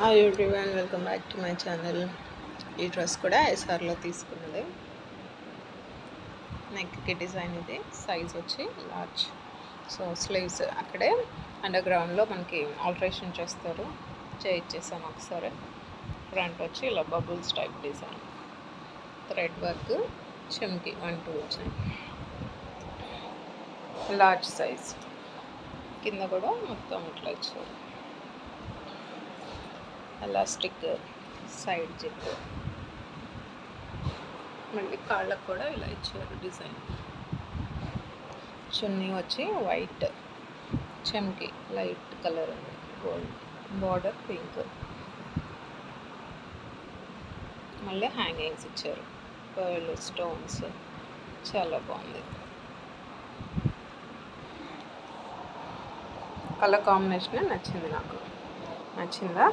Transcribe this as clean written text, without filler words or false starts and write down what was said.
Hi everyone, welcome back to my channel. ఈ dress కూడా ఎస్ఆర్లో తీసుకున్నది. నెక్కి డిజైన్ ఇది, సైజ్ వచ్చి లార్జ్. సో స్లీవ్స్ అక్కడే అండర్ గ్రౌండ్లో మనకి ఆల్టరేషన్ చేస్తారు, చేయించేసాను ఒకసారి. ఫ్రంట్ వచ్చి ఇలా bubbles type design, thread work, చెమ్కి 1-2 వచ్చాయి. Large size. కింద కూడా మొత్తం ఇట్లా ఇచ్చారు, ఎలాస్టిక్ సైడ్ జిప్. మళ్ళీ కాళ్ళకు కూడా ఇలా ఇచ్చారు డిజైన్. చున్నీ వచ్చి వైట్, చెమ్కి లైట్ కలర్ ఉంది, గోల్డ్ బార్డర్ పింక్. మళ్ళీ హ్యాంగింగ్స్ ఇచ్చారు, పర్ల్ స్టోన్స్, చాలా బాగుంది. కలర్ కాంబినేషన్ నచ్చింది, నాకు నచ్చిందా?